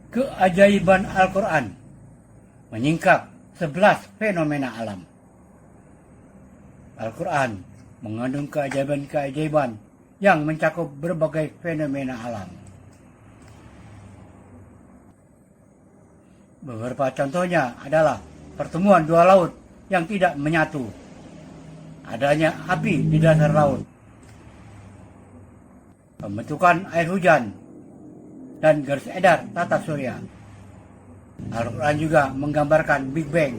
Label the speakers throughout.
Speaker 1: keajaiban Al-Quran menyingkap 11 fenomena alam. Al-Quran mengandung keajaiban-keajaiban yang mencakup berbagai fenomena alam. Beberapa contohnya adalah pertemuan dua laut yang tidak menyatu, adanya api di dasar laut, pembentukan air hujan, dan garis edar tata surya. Al-Quran juga menggambarkan Big Bang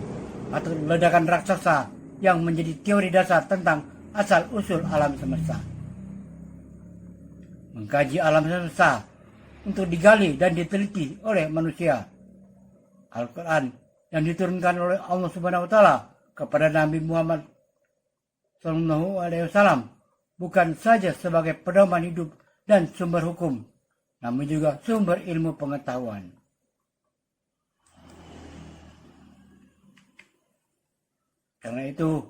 Speaker 1: atau ledakan raksasa yang menjadi teori dasar tentang asal-usul alam semesta. Mengkaji alam semesta untuk digali dan diteliti oleh manusia. Al-Quran yang diturunkan oleh Allah Subhanahu wa taala kepada Nabi Muhammad SAW bukan saja sebagai pedoman hidup dan sumber hukum, namun juga sumber ilmu pengetahuan. Karena itu,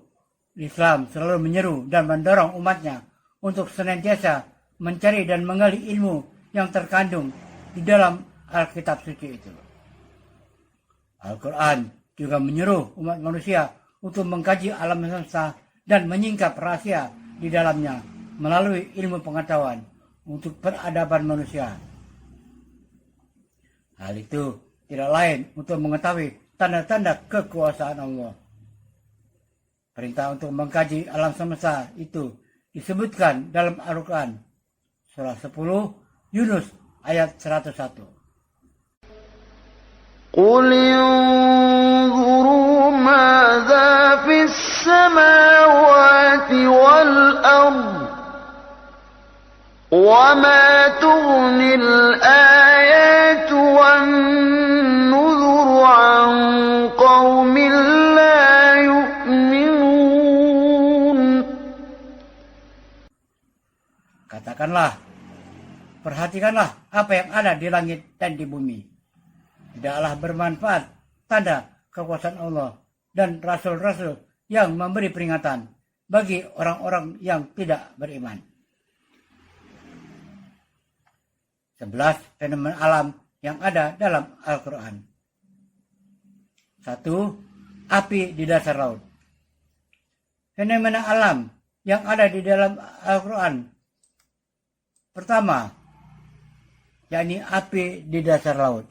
Speaker 1: Islam selalu menyeru dan mendorong umatnya untuk senantiasa mencari dan menggali ilmu yang terkandung di dalam Alkitab suci itu. Al-Quran juga menyuruh umat manusia untuk mengkaji alam semesta dan menyingkap rahasia di dalamnya melalui ilmu pengetahuan untuk peradaban manusia. Hal itu tidak lain untuk mengetahui tanda-tanda kekuasaan Allah. Perintah untuk mengkaji alam semesta itu disebutkan dalam Al-Quran surah 10 Yunus ayat 101.
Speaker 2: قل انظروا ماذا في السماوات والأرض وما تغني الآيات والنذر عن قوم لا يؤمنون.
Speaker 1: Katakanlah, perhatikanlah apa yang ada di langit dan di bumi. Tidaklah bermanfaat tanda kekuasaan Allah dan rasul-rasul yang memberi peringatan bagi orang-orang yang tidak beriman. 11 fenomena alam yang ada dalam Al-Quran. 1. Api di dasar laut. Fenomena alam yang ada di dalam Al-Quran pertama, yakni api di dasar laut.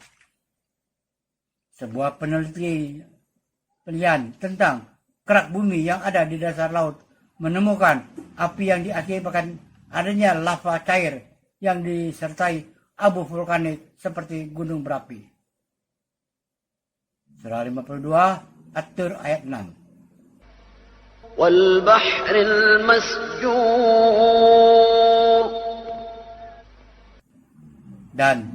Speaker 1: Sebuah penelitian tentang kerak bumi yang ada di dasar laut menemukan api yang diakibatkan adanya lava cair yang disertai abu vulkanik seperti gunung berapi. Surah 52 At-Tur ayat 6.
Speaker 2: وَالْبَحْرِ الْمَسْجُورِ.
Speaker 1: Dan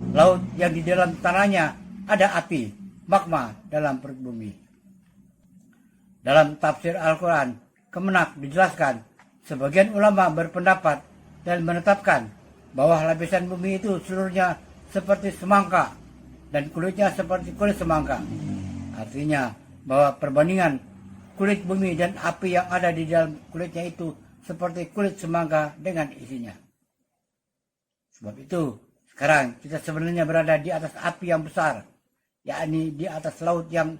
Speaker 1: laut yang di dalam tanahnya ada api, magma dalam perut bumi. Dalam tafsir Al-Quran, Kemenak dijelaskan, sebagian ulama berpendapat dan menetapkan bahwa lapisan bumi itu seluruhnya seperti semangka dan kulitnya seperti kulit semangka. Artinya bahwa perbandingan kulit bumi dan api yang ada di dalam kulitnya itu seperti kulit semangka dengan isinya. Sebab itu, sekarang kita sebenarnya berada di atas api yang besar, yakni di atas laut yang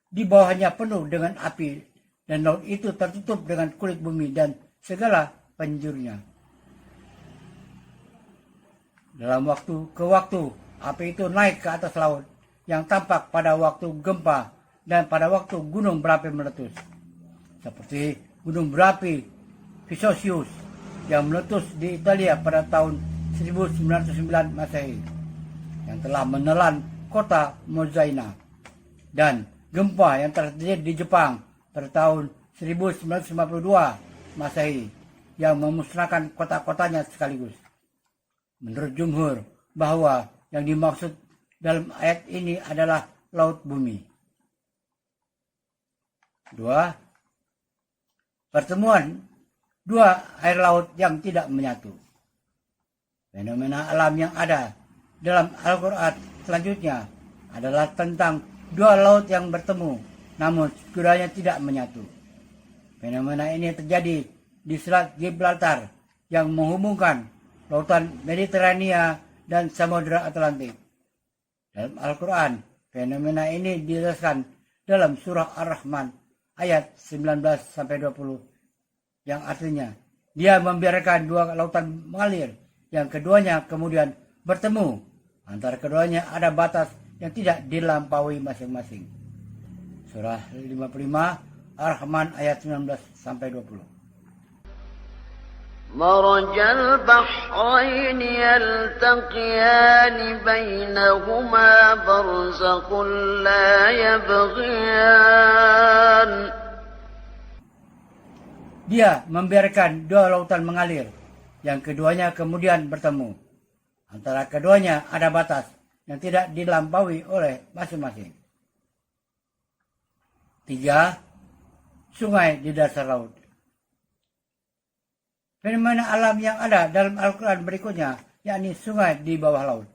Speaker 1: di bawahnya penuh dengan api, dan laut itu tertutup dengan kulit bumi dan segala penjurnya. Dalam waktu ke waktu, api itu naik ke atas laut, yang tampak pada waktu gempa dan pada waktu gunung berapi meletus. Seperti gunung berapi Vesuvius yang meletus di Italia pada tahun 1909 Masehi, yang telah menelan kota Mozaina, dan gempa yang terjadi di Jepang pada tahun 1952 Masehi yang memusnahkan kota-kotanya sekaligus. Menurut jumhur, bahwa yang dimaksud dalam ayat ini adalah laut bumi. 2. Pertemuan dua air laut yang tidak menyatu. Fenomena alam yang ada dalam Al-Quran selanjutnya adalah tentang dua laut yang bertemu, namun sekiranya tidak menyatu. Fenomena ini terjadi di Selat Gibraltar yang menghubungkan lautan Mediterania dan Samudra Atlantik. Dalam Al-Quran, fenomena ini dijelaskan dalam surah Ar-Rahman ayat 19-20 yang artinya, dia membiarkan dua lautan mengalir, yang keduanya kemudian bertemu. Antara keduanya ada batas yang tidak dilampaui masing-masing. Surah 55 Ar-Rahman ayat 19-20.
Speaker 2: مرج البحرين يلتقيان بينهما برزخ لا يبغيان.
Speaker 1: Dia membiarkan dua lautan mengalir, yang keduanya kemudian bertemu. Antara keduanya ada batas yang tidak dilampaui oleh masing-masing. 3. Sungai di dasar laut. Fenomena alam yang ada dalam Al-Quran berikutnya, yakni sungai di bawah laut.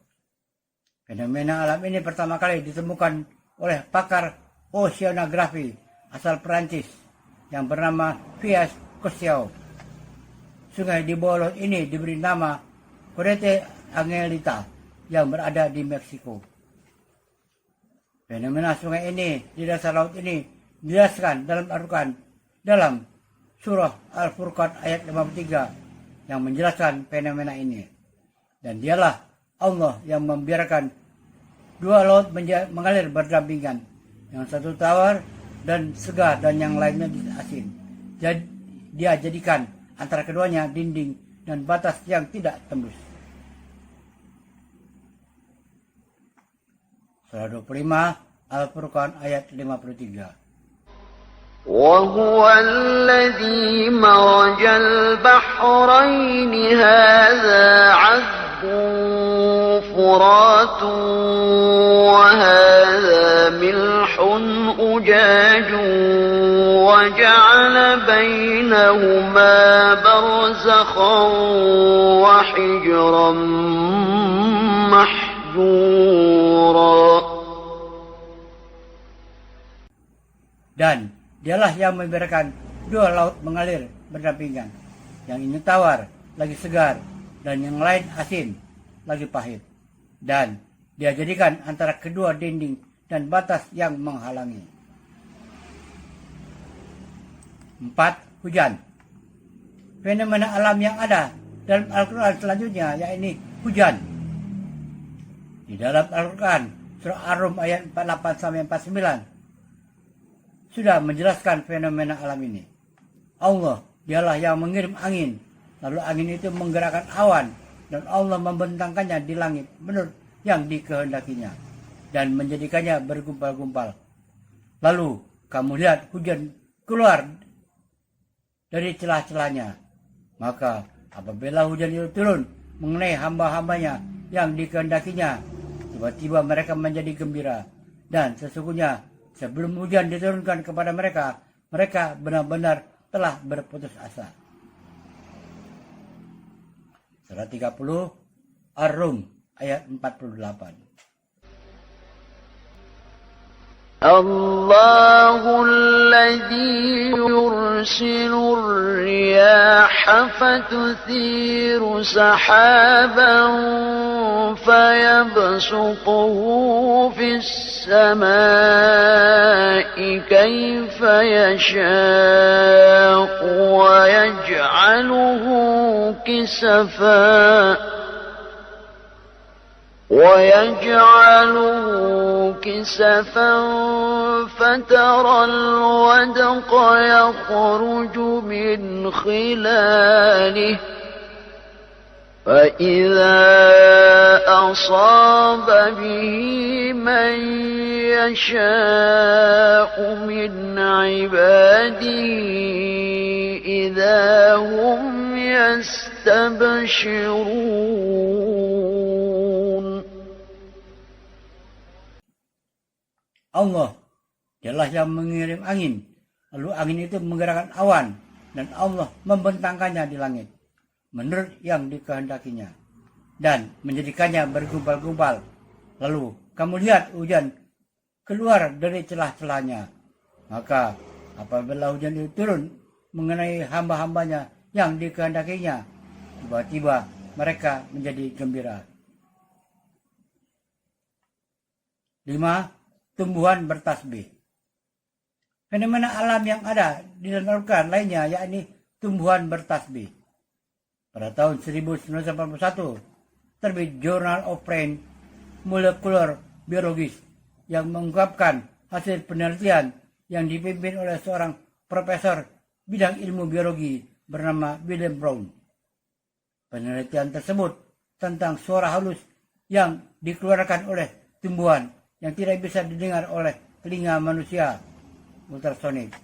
Speaker 1: Fenomena alam ini pertama kali ditemukan oleh pakar oceanografi asal Perancis yang bernama Piers Cossiau. Sungai di bawah laut ini diberi nama Corrente Angelita yang berada di Meksiko. Fenomena sungai ini di dasar laut ini dijelaskan dalam Al-Quran dalam surah Al-Furqan ayat 53 yang menjelaskan fenomena ini. Dan dialah Allah yang membiarkan dua laut mengalir berdampingan, yang satu tawar dan segar dan yang lainnya asin. Dia jadikan antara keduanya dinding dan batas yang tidak tembus. Surah 25 Al-Furqan ayat 53.
Speaker 2: وهو الذي مرج البحرين هذا عذب فرات وهذا ملح أجاج وجعل بينهما برزخا وحجرا محجورا.
Speaker 1: Dan dialah yang membiarkan dua laut mengalir berdampingan. Yang ini tawar, lagi segar, dan yang lain asin, lagi pahit. Dan dia jadikan antara kedua dinding dan batas yang menghalangi. 4. Hujan. Fenomena alam yang ada dalam Al-Quran selanjutnya, yaitu hujan. Di dalam Al-Quran, surah Ar-Rum ayat 48-49, sudah menjelaskan fenomena alam ini. Allah dialah yang mengirim angin, lalu angin itu menggerakkan awan, dan Allah membentangkannya di langit menurut yang dikehendakinya, dan menjadikannya bergumpal-gumpal. Lalu kamu lihat hujan keluar dari celah-celahnya. Maka apabila hujan itu turun mengenai hamba-hambanya yang dikehendakinya, tiba-tiba mereka menjadi gembira. Dan sesungguhnya sebelum hujan diturunkan kepada mereka, mereka benar-benar telah berputus asa. Surah 30 Ar-Rum ayat 48.
Speaker 2: الله الذي يرسل الرياح فتثير سحابا فيبسطه في السماء كيف يشاء ويجعله كسفا فترى الودق يخرج من خلاله فإذا أصاب به من يشاء من عباده إذا هم يستبشرون.
Speaker 1: Allah dialah yang mengirim angin, lalu angin itu menggerakkan awan, dan Allah membentangkannya di langit menurut yang dikehendakinya, dan menjadikannya bergumpal-gumpal. Lalu kamu lihat hujan keluar dari celah-celahnya. Maka apabila hujan itu turun mengenai hamba-hambanya yang dikehendakinya, tiba-tiba mereka menjadi gembira. 5. Tumbuhan bertasbih. Fenomena alam yang ada di dalam Al-Quran lainnya yakni tumbuhan bertasbih. Pada tahun 1981, terbit Journal of Brain Molecular Biologist yang mengungkapkan hasil penelitian yang dipimpin oleh seorang profesor bidang ilmu biologi bernama William Brown. Penelitian tersebut tentang suara halus yang dikeluarkan oleh tumbuhan yang tidak bisa didengar oleh telinga manusia, ultrasonik.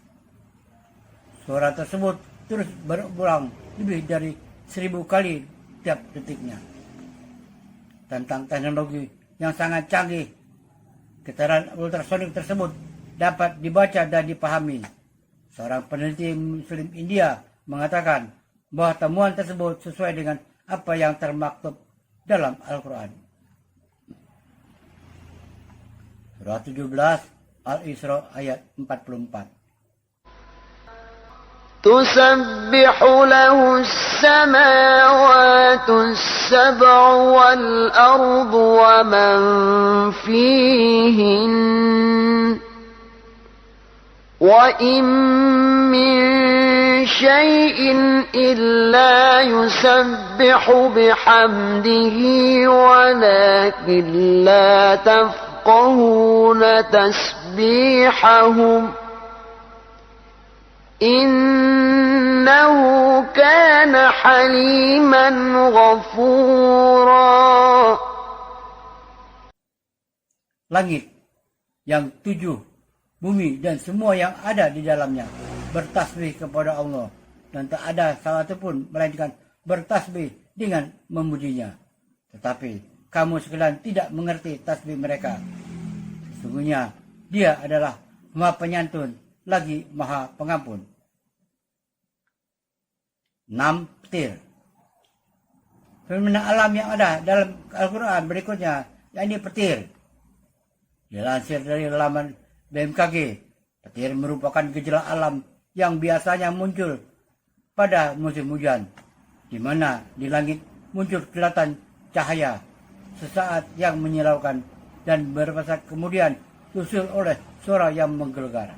Speaker 1: Suara tersebut terus berulang lebih dari 1000 kali tiap detiknya. Tentang teknologi yang sangat canggih, getaran ultrasonik tersebut dapat dibaca dan dipahami. Seorang peneliti Muslim India mengatakan bahwa temuan tersebut sesuai dengan apa yang termaktub dalam Al-Quran. Surah 17 Al-Isra ayat 44.
Speaker 2: تسبح له السماوات السبع والأرض ومن فيهن وإن من شيء إلا يسبح بحمده ولكن لا تفقهون تسبيحهم إنه كان حليما غفورا.
Speaker 1: Langit yang 7, bumi dan semua yang ada di dalamnya bertasbih kepada Allah, dan tak ada salah satu pun melainkan bertasbih dengan memujinya. Tetapi kamu sekalian tidak mengerti tasbih mereka. Sesungguhnya Dia adalah Maha Penyantun lagi Maha Pengampun. 6. Petir. Fenomena alam yang ada dalam Al-Quran berikutnya yakni petir. Dilansir dari laman BMKG, petir merupakan gejala alam yang biasanya muncul pada musim hujan, di mana di langit muncul kilatan cahaya sesaat yang menyilaukan dan beberapa saat kemudian susul oleh suara yang menggelegar.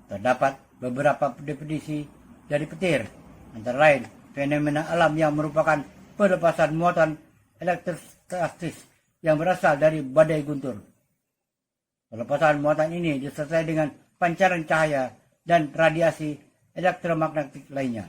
Speaker 1: Terdapat beberapa definisi dari petir, antara lain fenomena alam yang merupakan pelepasan muatan elektrostatis yang berasal dari badai guntur. Pelepasan muatan ini disertai dengan pancaran cahaya dan radiasi elektromagnetik lainnya.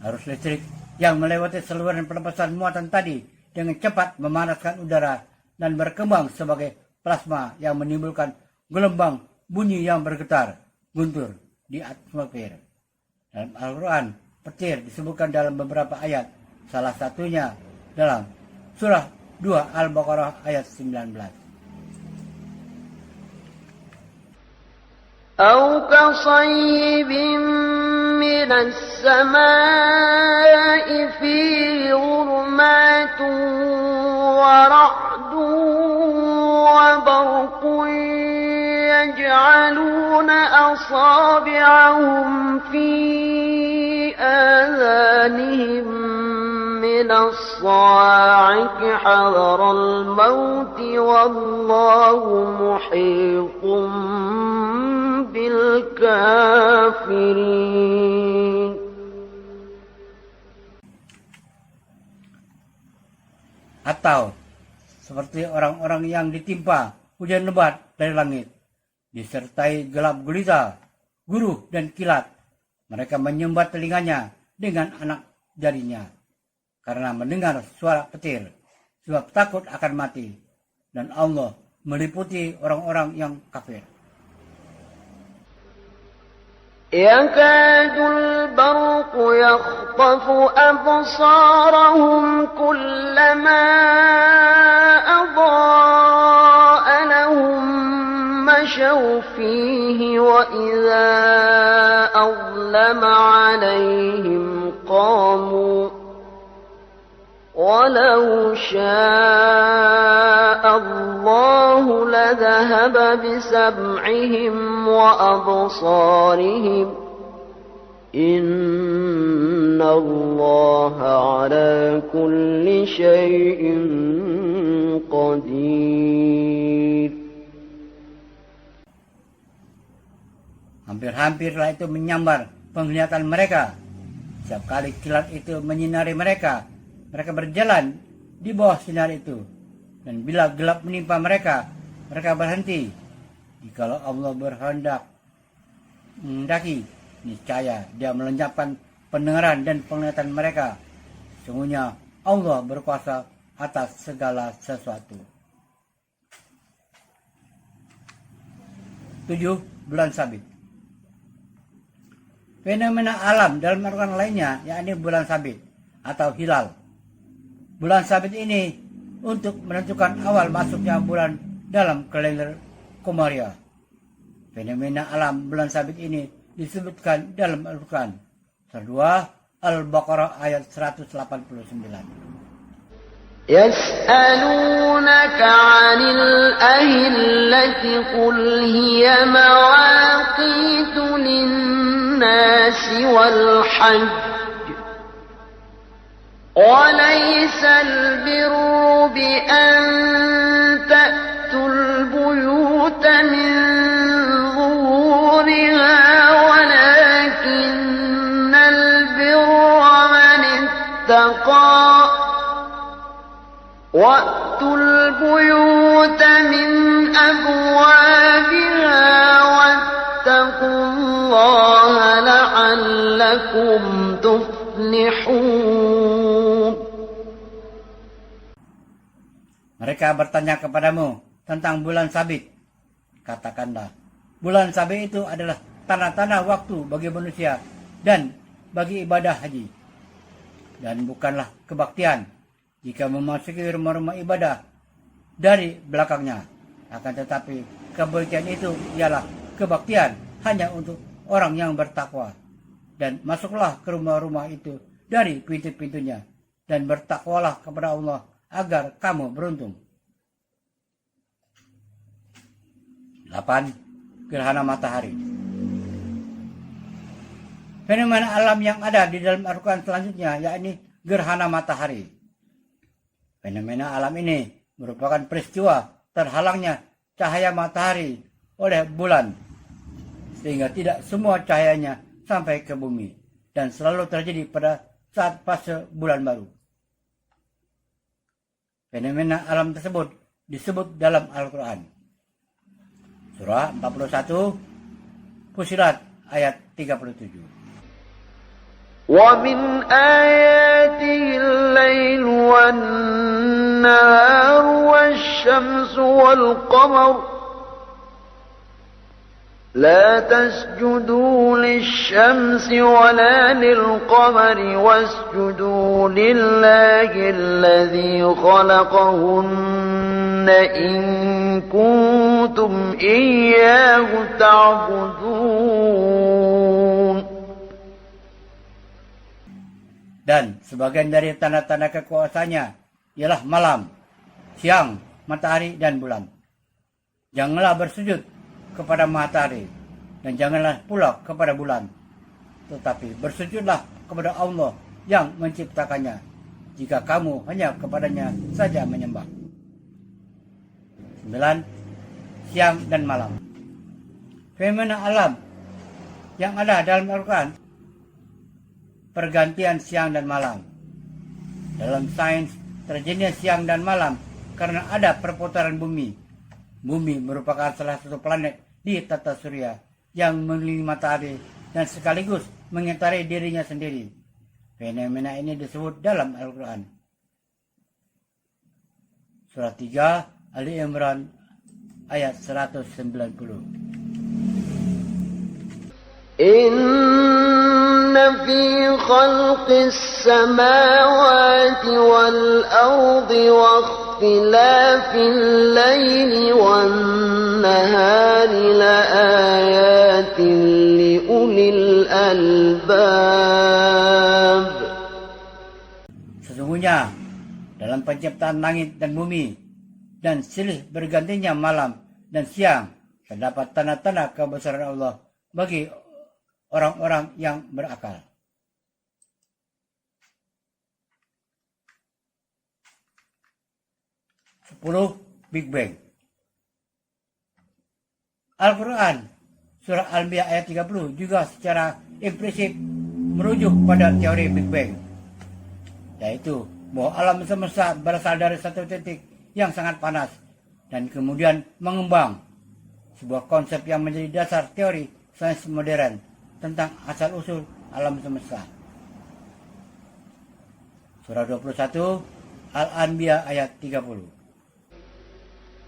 Speaker 1: Arus listrik yang melewati saluran pelepasan muatan tadi dengan cepat memanaskan udara dan berkembang sebagai plasma yang menimbulkan gelombang bunyi yang bergetar guntur di atmosfer. Dalam Al-Quran, petir disebutkan dalam beberapa ayat, salah satunya dalam surah 2 Al-Baqarah ayat 19.
Speaker 2: أو كصيب من السماء فيه ظلمات ورعد وبرق يجعلون أصابعهم في آذانهم من الصواعق حذر الموت والله محيط بالكافرين.
Speaker 1: Atau seperti orang-orang yang ditimpa hujan lebat dari langit, disertai gelap gulita, guruh dan kilat. Mereka menyumbat telinganya dengan anak jarinya karena mendengar suara petir, sebab takut akan mati, dan Allah meliputi orang-orang yang kafir.
Speaker 2: يكاد البرق يخطف أبصارهم كلما أضاء لهم مشوا فيه وإذا أظلم عليهم قاموا ولو شاء الله لذهب بسمعهم وأبصارهم إن الله على كل شيء
Speaker 1: hampirlah itu menyambar penglihatan mereka. Setiap kali kilat itu menyinari mereka, mereka berjalan di bawah sinar itu. Dan bila gelap menimpa mereka, mereka berhenti. Jikalau Allah menghendaki, niscaya Dia melenyapkan pendengaran dan penglihatan mereka. Sesungguhnya Allah berkuasa atas segala sesuatu. 7. Bulan sabit. Fenomena alam dalam Al-Quran lainnya, yakni bulan sabit atau hilal. Bulan sabit ini untuk menentukan awal masuknya bulan dalam kalender Qamariah. Fenomena alam bulan sabit ini disebutkan dalam Al-Quran. Surah 2 Al-Baqarah ayat 189.
Speaker 2: يسألونك عن الأهلة قل هي مواقيت للناس والحج وليس البر بأن تأتوا البيوت من ظهورها ولكن البر من اتقى وَأْتُوا الْبُيُوتَ مِنْ أَبْوَابِهَا وَاتَّقُوا اللَّهَ لَعَلَّكُمْ تُفْلِحُونَ.
Speaker 1: Mereka bertanya kepadamu tentang bulan sabit. Katakanlah, bulan sabit itu adalah tanda-tanda waktu bagi manusia dan bagi ibadah haji. Dan bukanlah kebaktian jika memasuki rumah-rumah ibadah dari belakangnya. Akan tetapi kebaktian itu ialah kebaktian hanya untuk orang yang bertakwa. Dan masuklah ke rumah-rumah itu dari pintu-pintunya. Dan bertakwalah kepada Allah agar kamu beruntung. 8. Gerhana matahari. Fenomena alam yang ada di dalam Al-Quran selanjutnya yakni gerhana matahari. Fenomena alam ini merupakan peristiwa terhalangnya cahaya matahari oleh bulan, sehingga tidak semua cahayanya sampai ke bumi, dan selalu terjadi pada saat fase bulan baru. Fenomena alam tersebut disebut dalam Al-Quran. Surah 41, Fussilat ayat 37.
Speaker 2: وَمِنْ آيَاتِهِ اللَّيْلُ وَالنَّهَارُ وَالشَّمْسُ وَالْقَمَرُ لَا تَسْجُدُوا لِلشَّمْسِ وَلَا لِلْقَمَرِ وَاسْجُدُوا لِلَّهِ الَّذِي خَلَقَهُنَّ إِن كُنتُمْ إِيَّاهُ تَعْبُدُونَ.
Speaker 1: Dan sebagian dari tanda-tanda kekuasaannya ialah malam, siang, matahari, dan bulan. Janganlah bersujud kepada matahari, dan janganlah pula kepada bulan. Tetapi bersujudlah kepada Allah yang menciptakannya, jika kamu hanya kepadanya saja menyembah. 9. Siang dan malam. Fenomena alam yang ada dalam Al-Quran, pergantian siang dan malam. Dalam sains, terjadinya siang dan malam karena ada perputaran bumi. Bumi merupakan salah satu planet di tata surya yang mengelilingi matahari dan sekaligus mengitari dirinya sendiri. Fenomena ini disebut dalam Al-Quran. Surah 3 Ali Imran ayat 190.
Speaker 2: Inna fi khalqis samawati wal ardi wa ikhtilafil laili wan nahari la ayatin li ulil albab.
Speaker 1: Sesungguhnya dalam penciptaan langit dan bumi dan silih bergantinya malam dan siang terdapat tanda-tanda kebesaran Allah bagi orang-orang yang berakal. 10. Big Bang. Al-Quran surah Al-Anbiya ayat 30 juga secara implisit merujuk pada teori Big Bang, yaitu bahwa alam semesta berasal dari satu titik yang sangat panas dan kemudian mengembang, sebuah konsep yang menjadi dasar teori sains modern tentang asal-usul alam semesta. Surah 21 Al-Anbiya ayat 30.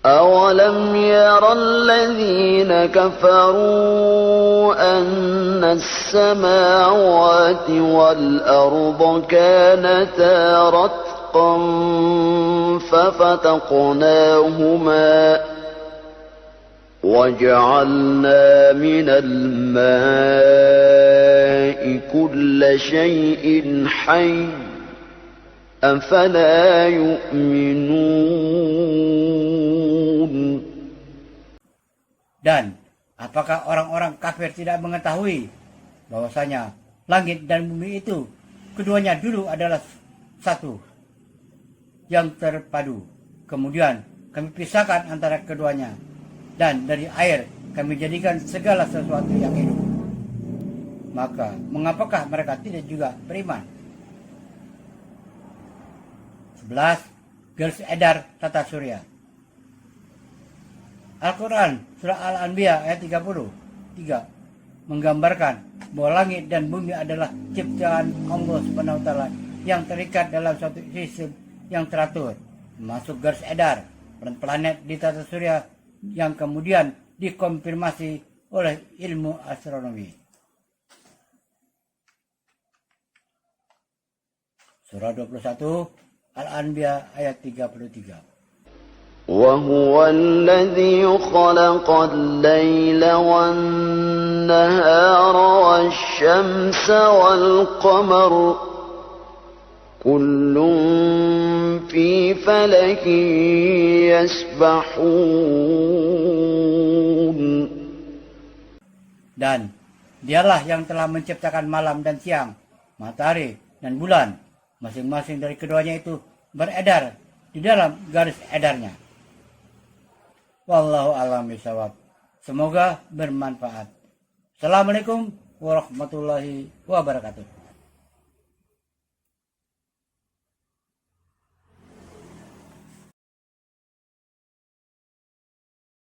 Speaker 2: أولم ير الذين كفروا أن السماوات والأرض كانتا رتقا ففتقناهما وجعلنا من الماء كل شيء حي أفلا يؤمنون.
Speaker 1: Dan apakah orang-orang kafir tidak mengetahui bahwasanya langit dan bumi itu keduanya dulu adalah satu yang terpadu. Kemudian kami pisahkan antara keduanya, dan dari air kami jadikan segala sesuatu yang hidup. Maka mengapakah mereka tidak juga beriman? 11. Garis edar tata surya. Al-Quran surah Al-Anbiya ayat 33 menggambarkan bahwa langit dan bumi adalah ciptaan Allah SWT yang terikat dalam suatu sistem yang teratur, termasuk garis edar dan planet di tata surya yang kemudian dikonfirmasi oleh ilmu astronomi. Surah 21 Al-Anbiya ayat 33.
Speaker 2: وهو الذي خلق الليل والنهار والشمس والقمر كل في فلك يسبحون.
Speaker 1: Dan dialah yang telah menciptakan malam dan siang, matahari dan bulan. Masing-masing dari keduanya itu beredar di dalam garis edarnya. Wallahu a'lam bishawab. Semoga bermanfaat. Assalamualaikum warahmatullahi wabarakatuh.